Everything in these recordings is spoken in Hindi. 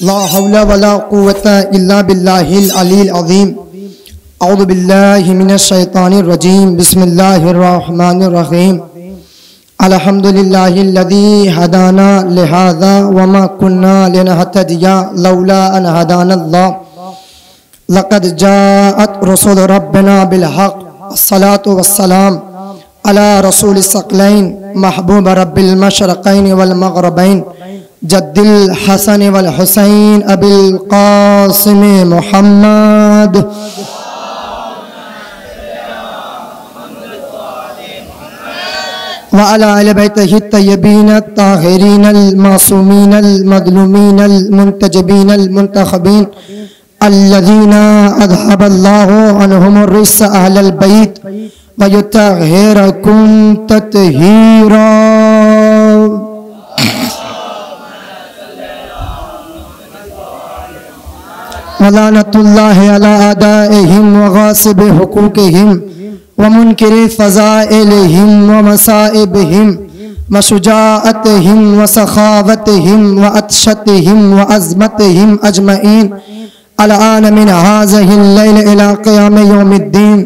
ला हौला वला कुव्वता इल्ला बिल्लाहिल अलील अज़ीम। औज़ु बिल्लाहि मिनश शैतानिर रजीम। बिस्मिल्लाहिर रहमानिर रहीम। अल्हम्दुलिल्लाहिल्लज़ी हदाना लिहाज़ा वमा कुन्ना लिनहतदिया लौला अन हदानल्लाह। लक़द जाअत रुसूल रब्बिना बिल हक़। अस्सलातु वस्सलाम अला रसूलिस सकलैन महबूब रब्बिल मशरक़ैन वल मग़रिबैन जद्दिल हसन वल हुसैन अबिल क़ासिम मुहम्मद व अला अहलि बैतिहि तय्यबीन ताहिरीन अल मासूमीन अल मज़लूमीन अल मुंतजबीन अल मुंतखबीन अल्लज़ीना अज़हबल्लाहु अन्हुमुर रिज्स अहलल बैत व युतहिरुकुम तत्हीरा। वलानतुल्लाहि अला आदाइहिम व गासिबि हुकूकिहिम व मुनकिरि फ़ज़ाइलिहिम व मसाइबिहिम व शुजाअतिहिम व सखावतिहिम व अतशतिहिम व अज़मतिहिम अजमईन अलआन मिन हाज़िहिल लैल इला क़ियाम यौमिद्दीन।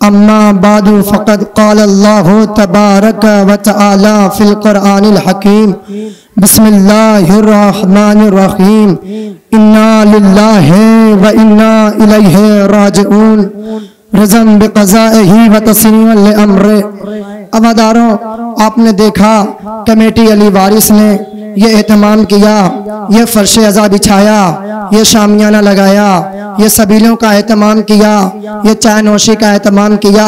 अम्मा बादु फ़क़द क़ाल अल्लाहु तबारक व तआला फ़िल क़ुरआनिल हकीम। बिस्मिल्लाहिर रहमानिर रहीम। इन्ना लिल्लाहि व इन्ना इलैहि राजिऊन। रज़म बिक़ज़ाइहि व तस्लीमन लिअम्रि। अवादारों, आपने देखा कमेटी अली वारिस ने ये एहतमाम किया, ये फर्श अज़ा बिछाया, ये शामियाना लगाया, ये सबीलों का एहतमाम किया, ये चाय नोशी का एहतमाम किया।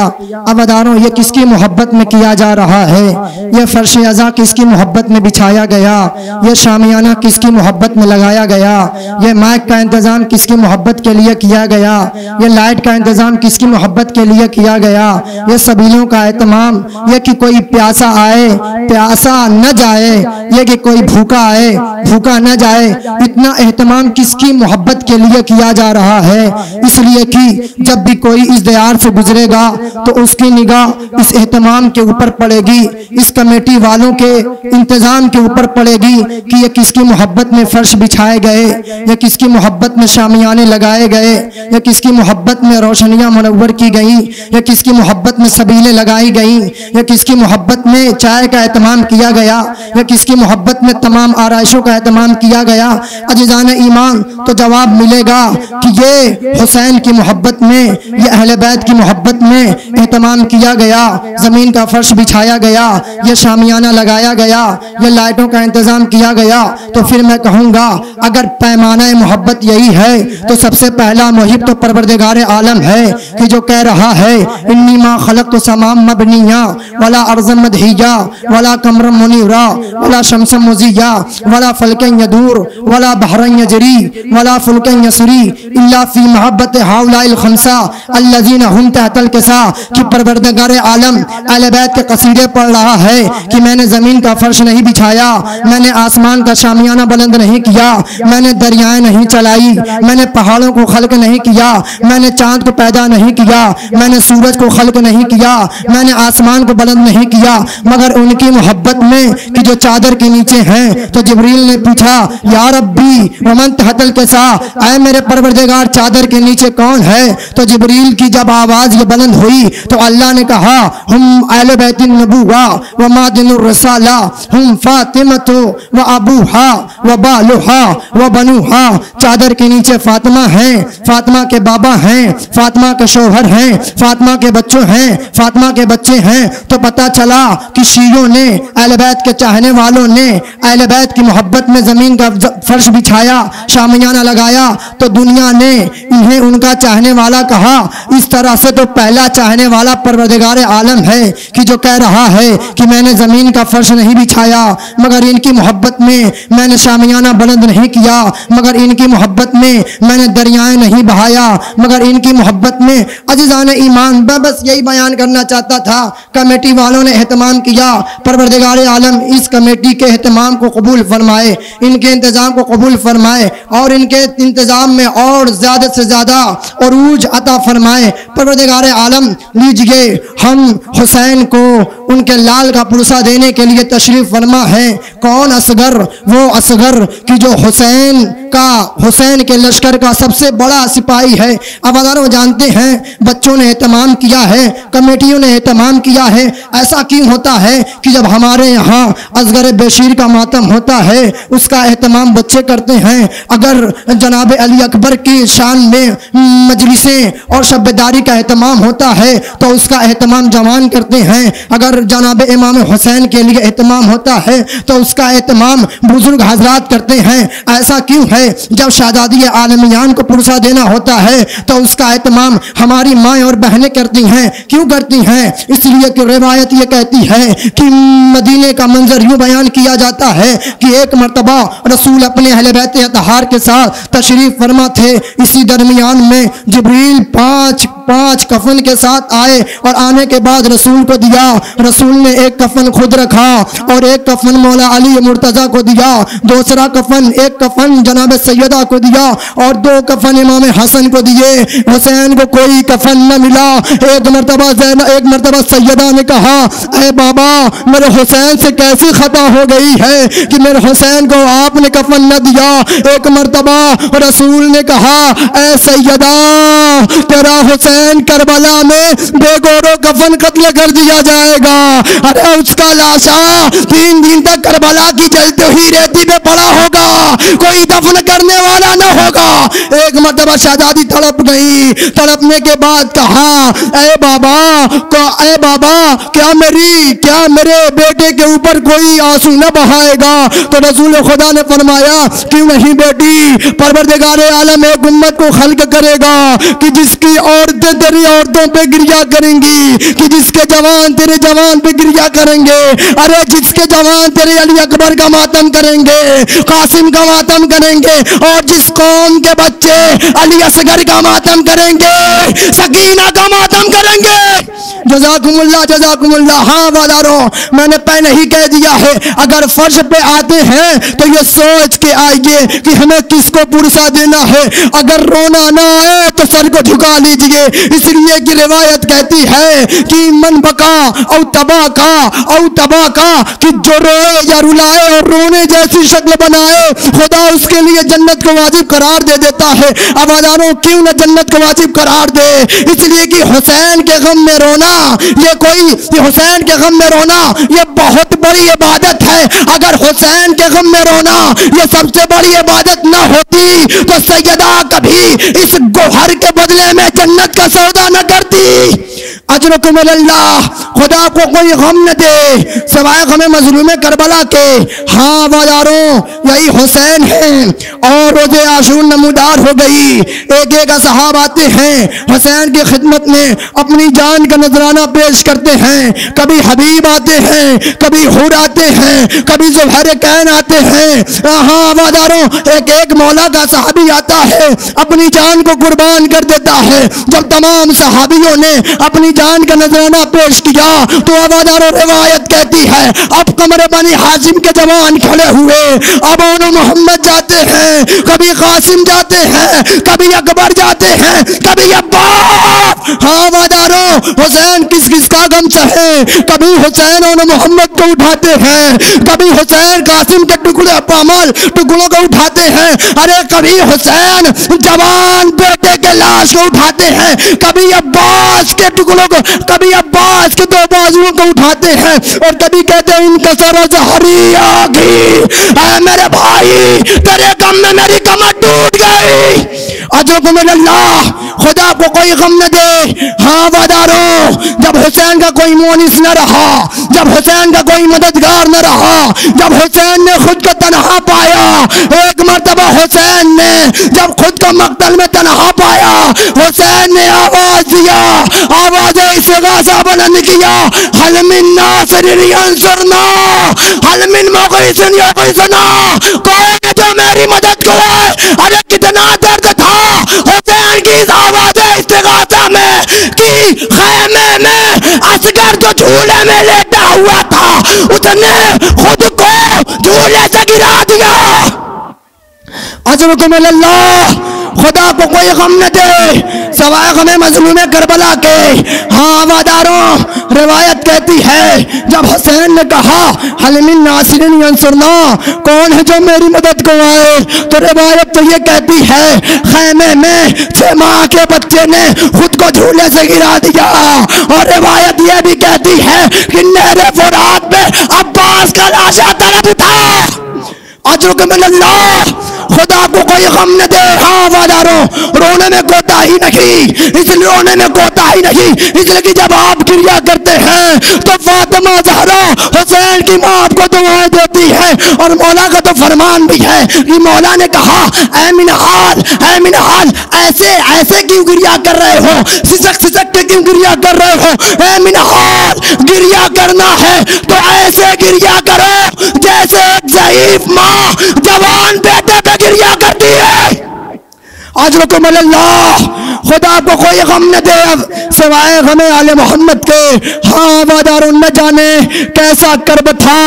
अवादारों, ये किसकी मोहब्बत में किया जा रहा है? ये फर्श अज़ा किसकी मोहब्बत में बिछाया गया? ये शामियाना किसकी मोहब्बत में लगाया गया? ये माइक का इंतज़ाम किसकी मोहब्बत के लिए किया गया? ये लाइट का इंतज़ाम किसकी मोहब्बत के लिए किया गया? ये सबीलों का एहतमाम, ये कि कोई प्यासा आए प्यासा न जाए, ये कि कोई भूखा आए भूखा न जाए, इतना एहतमाम किसकी मोहब्बत के लिए किया जा रहा है? इसलिए कि जब भी कोई इस दयार से गुजरेगा तो उसकी निगाह इस एहतमाम के ऊपर पड़ेगी, इस कमेटी वालों के इंतजाम के ऊपर पड़ेगी कि ये किसकी मोहब्बत में फर्श बिछाए गए, ये किसकी मोहब्बत में शामियाने लगाए गए, ये किसकी मोहब्बत में रोशनियां मुनव्वर की गई, ये किसकी मोहब्बत में सबीलें लगाई गई, ये किसकी मोहब्बत में चाय का एहतमाम किया गया, ये किसकी मोहब्बत में तमाम आराइशों का एहतमाम किया गया। अज़ीज़ान ईमान, तो जवाब मिलेगा कि ये हुसैन की मोहब्बत में, ये अहले बैत की मोहब्बत में एहतमाम किया गया, ज़मीन का फर्श बिछाया गया, ये शामियाना लगाया गया, ये लाइटों का इंतज़ाम किया गया। तो फिर मैं कहूँगा, अगर पैमाना मोहब्बत यही है तो सबसे पहला मुहिब तो परवरदिगार आलम है कि जो कह रहा है इन्नी मा खलक़तु समाम मबनिया वला अर्ज़म मदहिया वला कमरम मुनीरा वला शमसम मुज़िया वला फलकन यदूर वला बहरन यजरी वला फुलकन यसरी इल्ला फी मोहब्बत हाउलाइल खमसा अल्लज़ीना हुम तहतल किसा। कि परवरदिगार आलम अहले बैत के कसीदे पढ़ रहा है कि मैंने ज़मीन का फर्श नहीं बिछाया, मैंने आसमान का शामियाना बुलंद नहीं किया, मैंने दरियाएं नहीं चलाई, मैंने पहाड़ों को खल्क नहीं किया, मैंने चांद को पैदा नहीं किया, मैंने सूरज को खल्क नहीं किया, मैंने आसमान को बुलंद नहीं किया, मगर उनकी मोहब्बत में कि जो चादर के नीचे हैं। तो जिब्रील ने पूछा, या रब्बी वमन तहतल किसा, ऐ मेरे परवरदिगार चादर के नीचे कौन है? तो जिब्रील की जब आवाज़ ये बुलंद हुई तो अल्लाह ने कहा, हम अहले बैतिन नबुवा व मादिनुर रसाला हम फातिमतु व अबूहा व बालुहा व बनुहा। चादर के नीचे फातिमा हैं, फातिमा के बाबा हैं, फातिमा के शौहर हैं, फातिमा के बच्चों हैं, फातिमा के बच्चे हैं। तो पता चला कि शीयों ने, अहले बैत के चाहने वालों ने अहले बैत की मोहब्बत में ज़मीन का फर्श बिछाया, शामियाना लगाया, तो दुनिया ने इन्हें उनका चाहने वाला कहा। इस तरह से तो पहला चाहने वाला परवरदिगार आलम है कि जो कह रहा है कि मैंने ज़मीन का फर्श नहीं बिछाया, मगर इनकी मोहब्बत में मैंने शामियाना बुलंद नहीं किया, मगर इनकी मोहब्बत में मैंने दरियाएं नहीं बहाया, मगर इनकी मोहब्बत में। अज़ीज़ान ईमान, बस यही बयान करना चाहता था। कमेटी वालों ने एहतमाम किया, परवरदिगार आलम इस कमेटी के एहतमाम को कबूल फरमाए, इनके इंतज़ाम को कबूल फरमाए और इनके इंतज़ाम में और ज़्यादा से ज़्यादा उरूज अता फरमाए। परवरदिगार आलम, लीजिए हम हुसैन को उनके लाल का पुरसा देने के लिए तशरीफ़ फरमा है। कौन असगर? वो असगर कि जो हुसैन के लश्कर का सबसे बड़ा सिपाही है। अब अगर जानते हैं, बच्चों ने एहतमाम किया है, कमेटियों ने एहतमाम किया है। ऐसा क्यों होता है कि जब हमारे यहाँ असगर बशीर का मातम होता है उसका एहतमाम बच्चे करते हैं। अगर जनाब अली अकबर की शान में मजलिसें और शब्बेदारी का एहतमाम होता है तो उसका एहतमाम जवान करते हैं। अगर जनाब इमाम हुसैन के लिए एहतमाम होता है तो उसका एहतमाम बुजुर्ग हजरात करते हैं। ऐसा क्यों है? जब शहजादी आलमियान को पुरसा देना होता है तो उसका एहतमाम हमारी माँ और बहनें करती हैं। क्यों करती हैं? इसलिए कि रिवायत ये कहती है कि मदीने का मंजर यूँ बयान किया जाता है कि एक मरतबा रसूल अपने अहले बैत अतहार के साथ तशरीफ़ फरमा थे। इसी दरमियान में जिब्रील पाँच कफन के साथ आए और आने के बाद रसूल को दिया। रसूल ने एक कफन खुद रखा और एक कफन मौला अली मुर्तज़ा को दिया, दूसरा कफन एक कफन जनाब सैयदा को दिया और दो कफन इमाम हसन को दिए। हुसैन को कोई कफन न मिला। एक मरतबा सैयदा ने कहा, ऐ बाबा, मेरे हुसैन से कैसी खता हो गई है कि मेरे हुसैन को आपने कफन न दिया। एक मरतबा रसूल ने कहा, ऐ सैयदा, तेरा हुसैन करबला में बेगोरो कफन कत्ल कर दिया जाएगा। अरे उसका लाशा 3 दिन तक करबला की जलती हुई रेती पे पड़ा होगा, कोई दफन करने वाला न होगा। एक मरतबा शहजादी तड़प गई। तड़पने के बाद कहा, ऐ बाबा, क्या मेरे बेटे के ऊपर कोई आंसू न बहाएगा? तो रसूल खुदा ने फरमाया, क्यों नहीं बेटी, परवरदिगार आलम एक उम्मत को खल्क करेगा कि जिसकी औरतें तेरी औरतों पे गिरिया करेंगी, कि जिसके जवान तेरे जवान पे गिरिया करेंगे। अरे जिसके जवान तेरे अली अकबर का मातम करेंगे, कासिम का मातम करेंगे, और जिस कौम के बच्चे अली असगर का मातम करेंगे, सकीना का मातम करेंगे। जज़ाकुमुल्लाह। हाँ वादारो, मैंने पहले ही कह दिया है, अगर फर्श पे आते हैं तो ये सोच के आइए कि हमें किसको पुरसा देना है। अगर रोना ना आए तो सर को झुका लीजिए, इसलिए कि रिवायत कहती है कि मन बका औ तबा का कि जो रोए या रुलाए और रोने जैसी शक्ल बनाए, खुदा उसके लिए जन्नत को वाजिब करार दे देता है। अब वादारो, क्यों न जन्नत को वाजिब करार दे? इसलिए कि हुसैन के गम में रोना हुसैन के गम में रोना ये बहुत बड़ी इबादत है। अगर हुसैन के गम में रोना ये सबसे बड़ी इबादत ना होती तो सैयदा कभी इस गोहर के बदले में जन्नत का सौदा न करती। अजरकुम अल्लाह, खुदा को कोई गम न दे सवाए गम मजलूम करबला के। हाँ वादारों, यही हुसैन है और रोज़े आशूर नमूदार हो गई। एक असहाब आते हैं हुसैन की खिदमत में, अपनी जान का नजराना पेश करते हैं। कभी हबीब आते हैं, कभी हुर आते हैं, कभी ज़ुहैर कैन आते हैं। हाँ वादारों, एक मौला का सहाबी आता है, अपनी जान को कुर्बान कर देता है। जब तमाम सहाबियों ने अपनी जान का नजराना पेश किया तो आवादारों रिवायत कहती है, अब कमरे बनी हाशिम के जवान खड़े हुए। अब उन मोहम्मद जाते हैं, कभी कासिम जाते हैं, कभी अकबर जाते हैं, कभी अब्बास। हाँ वादारों, हुसैन किस का गम चाहे, कभी हुसैन और मोहम्मद को उठाते हैं, कभी हुसैन कासिम के टुकड़ों को उठाते हैं। अरे कभी हुसैन जवान बेटे के लाश को उठाते हैं, कभी अब्बास के टुकड़ों को, कभी अब्बास के 2 बाजुओं को उठाते हैं, और कभी कहते हैं इनका सरज हरी आगी। मेरे भाई, तेरे गम में मेरी कमर टूट गई। अल्लाह, खुदा को कोई गम न दे। हाँ वादारों, जब हुसैन का कोई मोनिस न रहा, जब हुसैन का कोई मददगार न रहा, जब हुसैन ने खुद को तनहा पाया, एक मर्तबा हुसैन ने जब खुद को मक्तल में तनहा पाया, हुसैन ने आवाज दिया, आवाज इस्तिगासा बुलंद किया, हल मिन नासिरिन यंसुरना, हल मिन मुग़ीसिन युग़ीसना, कोई जो मेरी मदद करे। अरे कितना दर्द था हुसैन की इस आवाज इस्तिगासा में कि खैमे में असगर जो झूले में लेटा हुआ था उसने खुद को झूले से गिरा दिया। अल्लाह, खुदा को कोई गम न दे सवाए गमे मजलूम करबला के। हाँ वफादारों, रिवायत कहती है जब हुसैन ने कहा हल मिन नासिरिन यंसुरना, कौन है जो मेरी मदद को आए, तो रिवायत तो ये कहती है खैमे में 6 माह के बच्चे ने खुद को झूले से गिरा दिया। और रिवायत ये भी कहती है कि नहरे फुरात में अब्बास का लाशा तड़प था। अल्लाह खुदा को कोई गम न दे। हाँ वफादारों, रोने में कोताही नहीं, इसलिए रोने में कोताही नहीं इसलिए कि जब आप क्रिया करते हैं तो फातिमा ज़हरा हुसैन की माँ आपको दुआएं देती है। और मौला का तो फरमान भी है कि मौला ने कहा ऐ मिनहाल, ऐ मिनहाल, ऐसे ऐसे क्यों गिरिया कर रहे हो, सिसक सिसक के क्यों गिरिया कर रहे हो। ऐ मिनहाल, गिरिया करना है तो ऐसे गिरिया करो जैसे एक ज़ईफ माँ जवान बेटे पे गिरिया करती है। अल्लाह खुदा को कोई गम न दे सिवाय गमे आले मोहम्मद के। हाँ वफादारों, न जाने कैसा कर्ब था,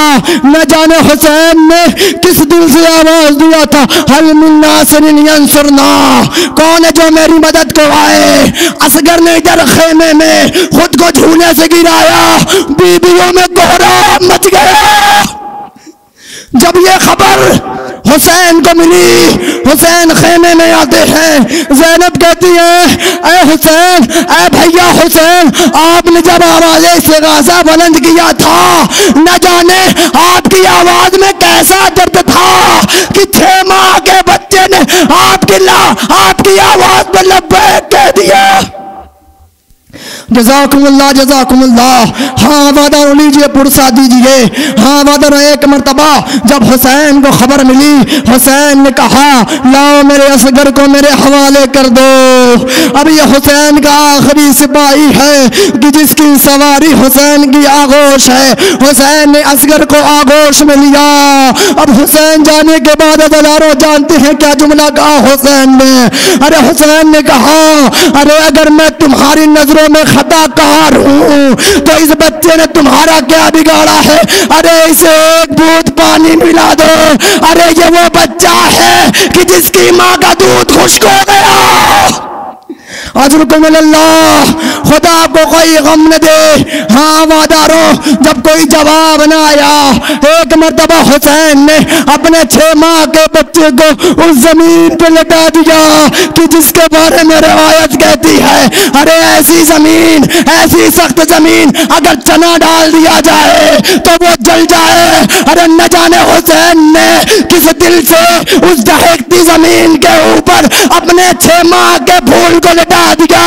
न जाने हुसैन ने किस दिल से आवाज दिया था हल मिन नासिरिन यंसुरना, कौन है जो मेरी मदद को आए। असगर ने इधर खेमे में खुद को झूले से गिराया, बीबियों में कोहराम मच गया। जब ये खबर हुसैन को मिली, हुसैन खेमे में आते हैं, ज़ैनब कहती है ऐ हुसैन, ऐ भैया हुसैन, आपने जब आवाज़ इस्तिग़ासा बुलंद किया था, न जाने आपकी आवाज में कैसा दर्द था कि 6 माह के बच्चे ने आपकी आवाज पर लब्बैक कह दिया। जज़ाकुमुल्लाह जज़ाकुमुल्लाह। हाँ वफादारों, लीजिए पुरसा दीजिए। हाँ वफादारों, एक मरतबा जब हुसैन को खबर मिली, हुसैन ने कहा लाओ मेरे असगर को मेरे हवाले कर दो। अब ये हुसैन का आखिरी सिपाही है कि जिसकी सवारी हुसैन की आगोश है। हुसैन ने असगर को आगोश में लिया। अब हुसैन जाने के बाद हजारों जानते हैं क्या जुमला कहा हुसैन ने। अरे हुसैन ने कहा अरे अगर मैं तुम्हारी नजरों में खताकार हूँ तो इस बच्चे ने तुम्हारा क्या बिगाड़ा है। अरे इसे एक बूंद पानी मिला दो। अरे ये वो बच्चा है कि जिसकी माँ का दूध खुश्क हो गया। अल्लाह खुदा को कोई गम न दे। हाँ वफादारों, जब कोई जवाब न आया, एक मरतबा हुसैन ने अपने 6 माह के बच्चे को उस जमीन पे लटा दिया कि जिसके बारे में रिवायत कहती है अरे ऐसी जमीन, ऐसी सख्त जमीन अगर चना डाल दिया जाए तो वो जल जाए। अरे न जाने हुसैन ने किस दिल से उस दहकती जमीन के ऊपर अपने 6 माह के फूल को लटा दिया।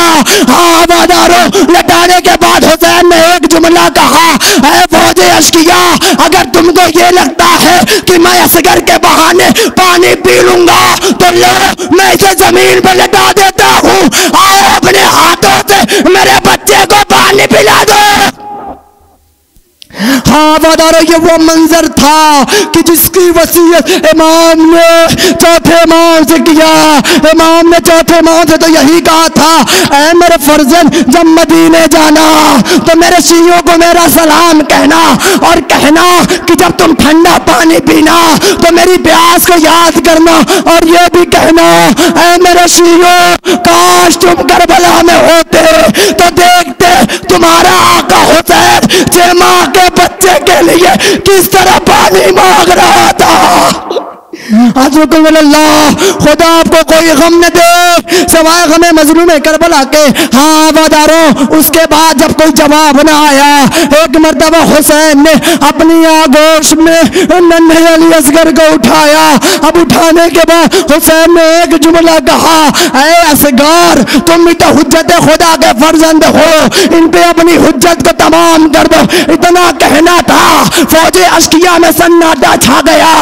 हाँ वफादारों, लटाने के बाद हुसैन ने एक जुमला कहा ऐ फौजे अश्किया, अगर तुमको ये लगता है कि मैं असगर के बहाने पानी पी लूंगा तो लो मैं इसे जमीन पर लटा देता हूँ। आओ अपने हाथों से मेरे बच्चे को पानी पिला दो। हाँ वफादारों, ये वो मंजर था कि जिसकी वसीयत इमाम ने चौथे इमाम से किया। इमाम ने चौथे इमाम से तो यही कहा था ऐ मेरे फर्जन, जब मदीने जाना तो मेरे शियों को मेरा सलाम कहना और कहना कि जब तुम ठंडा पानी पीना तो मेरी प्यास को याद करना। और ये भी कहना ऐ मेरे शियों, काश तुम करबला में होते तो देखते तुम्हारा आका हुसैन 6 माह के बच्चे के लिए किस तरह पानी मांग रहा था। अल्लाह खुदा आपको कोई गम न दे सवाए गमे मजलूम करबला के। हाँ वफादारों, उसके बाद जब कोई जवाब न आया, एक मरतबा हुसैन ने अपनी आगोश में नन्हे अली असगर को उठाया। अब उठाने के बाद हुसैन ने एक जुमला कहा ऐ असगर, तुम भी तो हुज्जत खुदा के फर्जंद हो, इन पे अपनी हुज्जत को तमाम कर दो। इतना कहना था, फौजे अश्किया में सन्नाटा छा गया।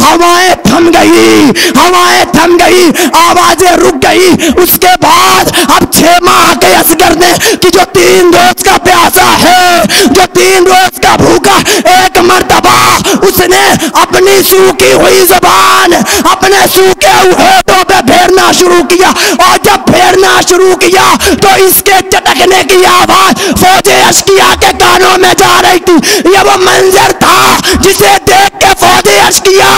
हवाएं थम गई, हवाएं थम गई, आवाजें रुक गई। उसके बाद अब 6 माह के असगर ने कि जो 3 रोज का प्यासा है, जो 3 रोज का भूखा, एक मर्तबा उसने अपनी सूखी हुई जबान अपने सूखे होठों पे फेरना शुरू किया। और जब फेरना शुरू किया तो इसके चटकने की आवाज फौजे अश्किया के कानों में जा रही थी। यह वो मंजर था जिसे देख के फौजे अश्किया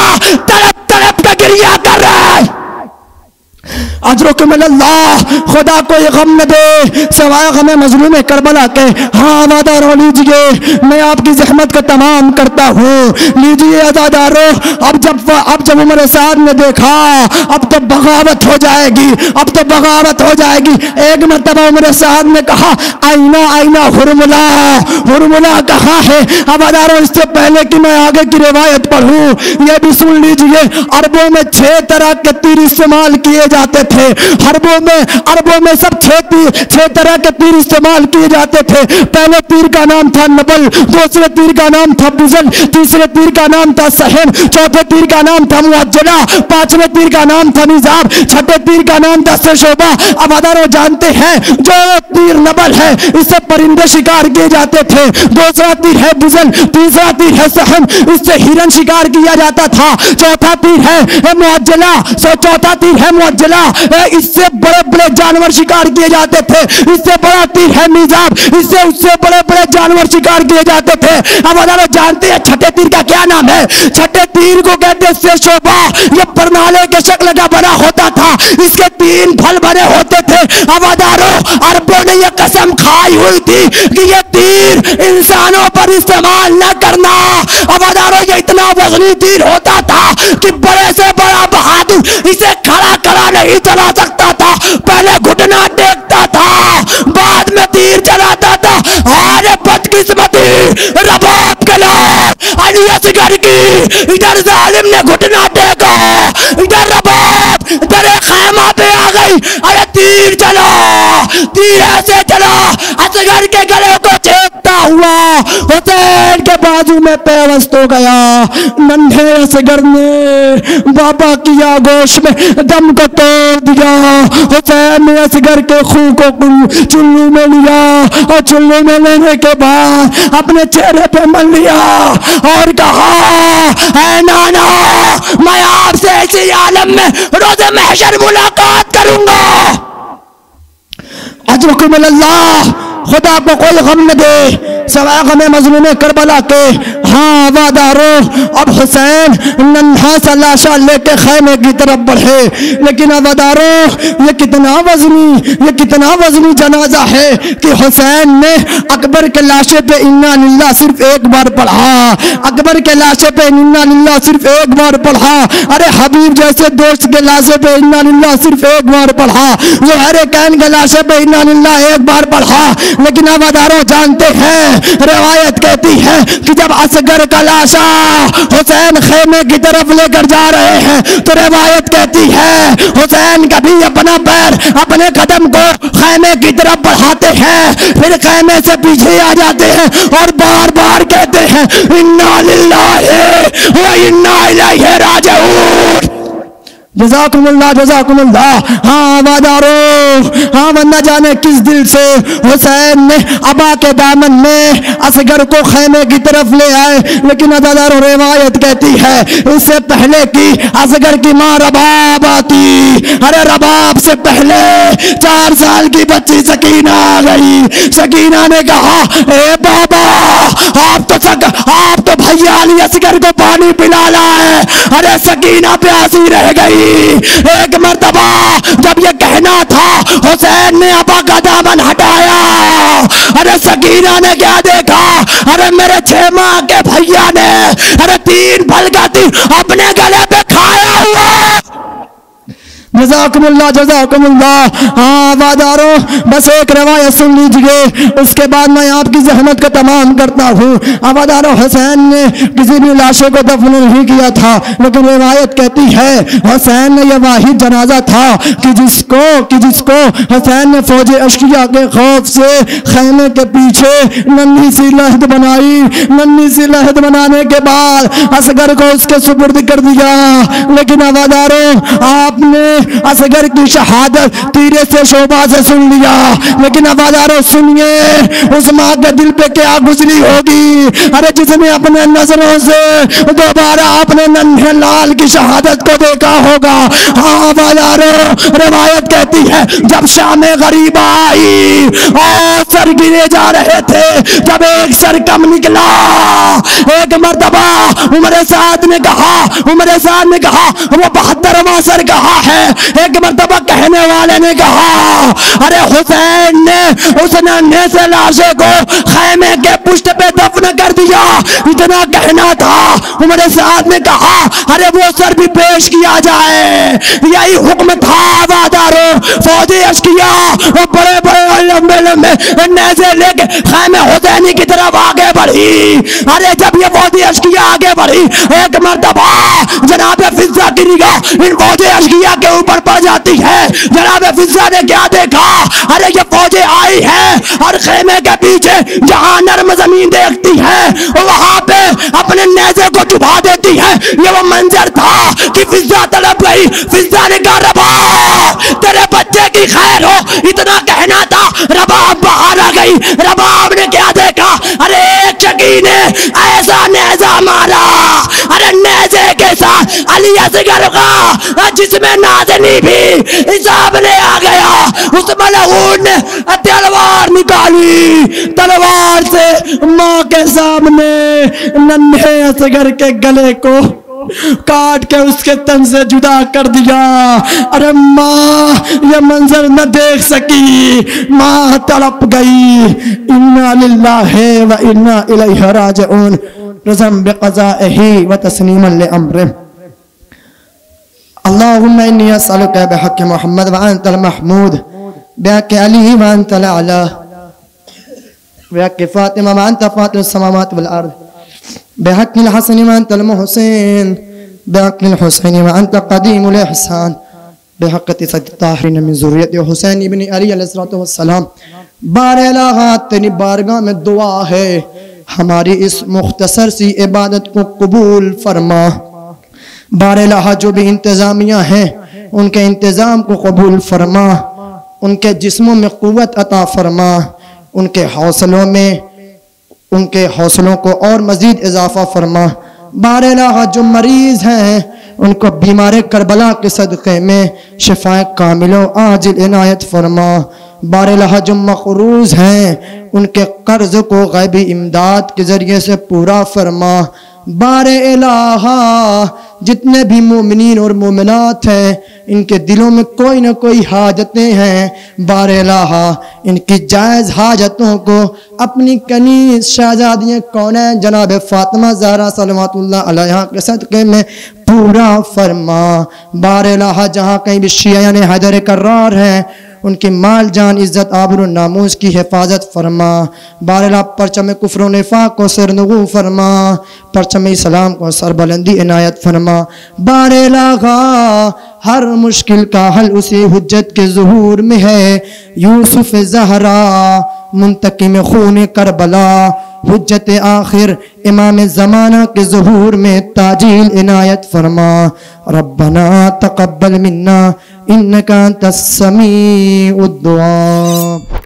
तड़प तड़प के गिरिया कर रहा है। अजरुकुम अल्लाह, खुदा कोई गम न दे सवाए गम मजलूम करबला के। हाँ अज़ादारों लीजिए, मैं आपकी जहमत का तमाम करता हूँ। लीजिए अज़ादारों, अब जब उमर साद ने देखा अब तो बगावत हो जाएगी, अब तो बगावत हो जाएगी। एक मरतबा उमर साद ने कहा आईना आईना हुरमुला, हुरमुला कहाँ है? अब अज़ादारों इससे पहले कि मैं आगे की रिवायत पढ़ूं, ये भी सुन लीजिए, अरबों में 6 तरह के तीर इस्तेमाल किए जाते थे। अरबों में सब 6 तरह के तीर इस्तेमाल किए जाते थे। पहले तीर का नाम था नबल, दूसरे तीर का नाम था बुजल, तीसरे तीर का नाम था सहन, चौथे तीर का नाम था मुअज्जला, पांचवें तीर का नाम था निजाब, छठे तीर का नाम था सरशोबा। अब अदारों जानते हैं जो तीर नबल है इससे परिंदे शिकार किए जाते थे, दूसरा तीर है बुजल, तीसरा तीर है सहन, इससे हिरन शिकार किया जाता था, चौथा तीर है मुअज्जला, चौथा तीर है मुअज्जला, इससे बड़े बड़े जानवर शिकार किए जाते थे, इससे बड़ा तीर है निजाब, इससे उससे बड़े बड़े जानवर शिकार किए जाते थे। अब अदारों जानते हैं छठे तीर का क्या नाम है? छठे तीर को कहते हैं सरशोबा। ये प्रणाले के शक्ल का बना होता था, इसके 3 फल बने होते थे। अब अदारों अरबों ने ये कसम खाई हुई थी कि ये तीर इंसानों पर इस्तेमाल न करना। अब अदारों ये इतना वजनी तीर होता था कि बड़े से बड़ा बहादुर इसे खड़ा खड़ा नहीं चला सकता था, पहले घुटना टेकता था बाद में तीर चलाता था। अरे बदकिस्मती रबाब के लोग अली असगर की, इधर जालिम ने घुटना टेका, इधर रबाब तेरे खैमा पे आ गई। अरे तीर चला, तीर ऐसे चला असगर के गले को छेदता हुआ हुसैन के बाजू में पेवस्त हो गया। नन्हे असगर ने बाबा की आगोश में दम को तोड़ दिया। हुसैन ने असगर के खून को चुल्लू में लिया और चुल्लू में लेने के बाद अपने चेहरे पे मल लिया और कहा ऐ नाना, मैं आपसे ऐसी आलम में रोज़े महशर मुलाकात करूंगा। अजरुकुम अल्लाह, खुदा को कोई गम न दे सवाए गम मजलूम करबला के। हाँ वादारो, अब हुसैन नन्हा सा लाशा लेके खैमे की तरफ बढ़े, लेकिन अब वादारो ये कितना वजनी जनाजा है कि हुसैन ने अकबर के लाशे पे इन्ना लिल्लाह सिर्फ एक बार पढ़ा, अकबर के लाशे पे इन्ना लिल्लाह सिर्फ एक बार पढ़ा। अरे हबीब जैसे दोस्त के लाशे पे इन्ना लिल्लाह सिर्फ एक बार पढ़ा, ज़ोहैर कैन के लाशे पे इन्ना लिल्लाह एक बार पढ़ा। लेकिन अब अदारों जानते हैं, रिवायत कहती है कि जब असगर का लाशा हुसैन खेमे की तरफ लेकर जा रहे हैं तो रिवायत कहती है हुसैन कभी अपना पैर अपने कदम को खेमे की तरफ बढ़ाते हैं, फिर खेमे से पीछे आ जाते हैं और बार बार कहते हैं इन्ना लिल्लाहि व इन्ना इलैहि राजिऊन। जज़ाकुमुल्लाह जज़ाकुमुल्लाह। हाँ वादारो, हाँ वरना जाने किस दिल से हुसैन ने अबा के दामन में असगर को खैमे की तरफ ले आए। लेकिन अदादारो रिवायत कहती है इससे पहले कि असगर की माँ रबाब आती, अरे रबाब से पहले 4 साल की बच्ची सकीना आ गई। सकीना ने कहा ए बाबा, आप तो भैया अली असगर को पानी पिला है। अरे सकीना प्यासी रह गई। एक मर्तबा जब ये कहना था हुसैन ने अपा का दामन हटाया, अरे सकीना ने क्या देखा, अरे मेरे 6 माह के भैया ने अरे 3 फल का तीर अपने गले पे खाया हुआ। जज़ाकुमुल्लाह जज़ाकुमुल्लाह। हाँ वादारो, बस एक रवायत सुन लीजिए, उसके बाद मैं आपकी जहमत का तमाम करता हूँ। वादारो, हुसैन ने किसी भी लाशे को दफन नहीं किया था, लेकिन रिवायत कहती है हुसैन ने यह वाहिद जनाजा था कि जिसको हुसैन ने फौज अशकिया के खौफ से खैमे के पीछे नन्ही सी लहद बनाई। नन्ही सी लहद बनाने के बाद असगर को उसके सुपुर्द कर दिया। लेकिन वादारो, आपने असगर की शहादत तीरे से शोभा से सुन लिया, लेकिन अवादारों सुनिए उस माँ के दिल पे क्या गुजरी होगी। अरे जिसने अपने नजरों से दोबारा अपने नन्हे लाल की शहादत को देखा होगा। हाँ अवादारों, रिवायत कहती है जब शाम गरीबा आई और सर गिरे जा रहे थे, जब एक सर कम निकला, एक मर्तबा उमर साद ने कहा वो 72वां सर कहा है। एक मर्तबा कहने वाले ने कहा, अरे हुसैन ने उस नन्हे से लाशे को खैमे के पुष्ट पे दफन कर दिया। इतना कहना था, उमर साद ने कहा, अरे वो सर भी पेश किया जाए। यही हुक्म था वादारो। फौजी अश्किया वो बड़े बड़े लंबे लंबे नेज़े लेके खैमे हुसैनी की तरफ आगे बढ़ी। अरे जब ये फौजी अश्किया आगे बढ़ी, एक मर्तबा जनाब फिजा की निगाह इन फौजी अश्किया के ऊपर पड़ जाती है। जनाब फिजा ने क्या देखा, अरे ये फौजी आई है और खेमे के पीछे जहां नर्म जमीन देखती है वहां पे अपने नेज़े को चुभा देती है। ये वो मंजर था कि फिजा तड़प गई। फिजा ने कहा, रबाब तेरे बच्चे की खैर हो। इतना कहना था, रबाब बाहर आ गई। रबाब ने क्या देखा, अरे एक शकी ने ऐसा नेज़ा मारा, अरे नेज़े के साथ अली असगर का जिसमें नाज़नी भी सामने आ गया। उस मलऊन ने तलवार निकाली, तलवार से माँ के सामने नन्हे असगर के गले को काट के उसके तन से जुदा कर दिया। अरे माँ ये मंजर न देख सकी, माँ तड़प गई। इन्ना लिल्लाहि व इन्ना इलैहि राजिऊन। रज़म बिक़ज़ाइही व तस्लीमन लिअम्रिही। अल्लाहुम्मा इन्नी अस्अलुका बिहक़्क़ि मुहम्मद व अंतल महमूद बिहक़्क़ि अली व अंतल अला बिहक़्क़ि फ़ातिमा व अंत फ़ातिरुस समावाति वल अर्द बिहक़्क़िल हसन व अंतल मुहसिन बिहक़्क़िल हुसैन व अंत क़दीमुल इहसान बिहक़्क़ि सय्यिद ताहिरीन मिन ज़ुर्रिय्यति हुसैन इब्न अली अलैहिस्सलातु वस्सलाम। बारे इलाहा तेरी बारगाह में दुआ है, हमारी इस मुख्तसर सी इबादत को कबूल फरमा। बारे इलाहा जो भी इंतज़ामिया हैं उनके इंतज़ाम को कबूल फरमा, उनके जिस्मों में क़ुव्वत अता फरमा, उनके हौसलों को और मज़ीद इजाफ़ा फरमा। बारे इलाहा जो मरीज़ हैं उनको बीमार करबला के सदक़े में शिफ़ाए कामिलो आजिल इनायत फरमा। बारे इलाहा जो मक़रूज़ हैं उनके कर्ज़ को ग़ैबी इमदाद के ज़रिए से पूरा फरमा। बारे इलाहा जितने भी मोमिनीन और मोमिनात हैं इनके दिलों में कोई ना कोई हाजतें हैं, बारे इलाहा इनकी जायज़ हाजतों को अपनी कनीज़ शहज़ादियाँ कौनैन जनाब फ़ातिमा ज़हरा सलवातुल्लाह अलैहा के सदक़े में पूरा फरमा। बारे इलाहा जहाँ कहीं भी शिया ने हैदर कर्रार हैं उनकी माल जान इज़्ज़त आबरू नामूस की हिफाजत फरमा। बारे इलाहा परचम कुफ्र निफाक को सरनगू फरमा, परचम इस्लाम को सरबलंदी इनायत फरमा। बारे इलाहा हर मुश्किल का हल उसी हुज्जत के ज़ुहूर में है। यूसुफ ज़हरा मुंतकिम खून करबला हुज्जत आखिर इमाम ज़माना के ज़ुहूर में ताजील इनायत फरमा। रब्बना तक़ब्बल मिन्ना इन्नका अंतस समीउद दुआ।